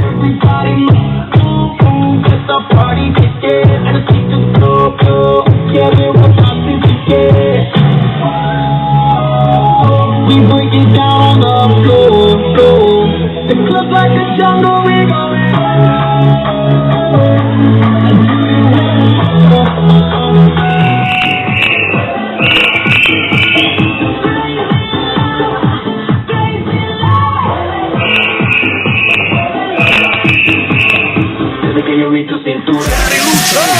Everybody move, move, it's a party ticket. And the speakers go, go. Yeah, we're a party ticket. We break it down on the floor, floor. The club like a jungle, we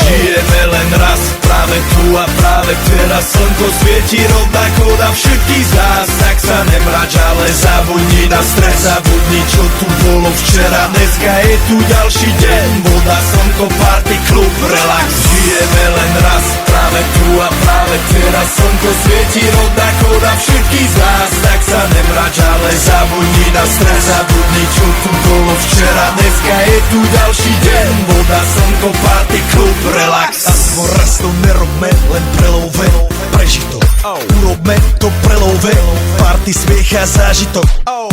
Žijeme len raz, práve tu a práve teraz. Slnko svieti rovnako na všetkých z nás. Tak sa nemrač, ale zabudni na stres. Zabudni, čo tu bolo včera. Dneska je tu ďalší deň. Voda, slnko, party, klub, relax. Žijeme len raz, práve tu a práve teraz. Slnko svieti rovnako na všetkých z nás. Tak sa nemrač, ale zabudni na stres. Zabudni, čo tu bolo včera. Dneska je tu ďalší deň. Voda, slnko, party, klub, relax. Aspoň raz to nerobme, len prelove. Preži to, urobme to prelove. Party, smiech a zážitok.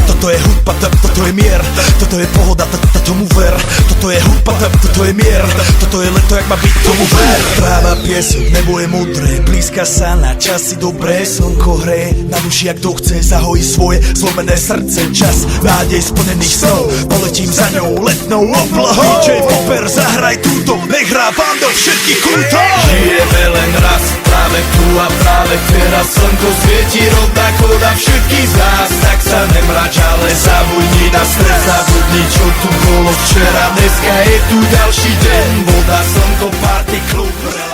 Toto je hudba, toto je mier. Toto je pohoda, tomu ver. Toto je hudba, toto je mier. Toto je leto, jak má byť, tomu ver. Tráva, piesok, nebo je modré. Blízka sa na časy dobré. Slnko hreje na duši, jak to chce. Zahojí svoje zlomené srdce. Čas nádej splnených snov. Poletím za ňou letnou oblohou. DJ Popper, zahraj túto, nech hrá vám do všetkých kútov. Žijeme len raz, práve tu a práve teraz. Slnko svieti rovnako na všetkých z nás. Tak sa nemrač, ale zabudni na stres. Zabudni, čo tu bolo včera. Dneska je tu ďalší deň. Voda, slnko, party, klub.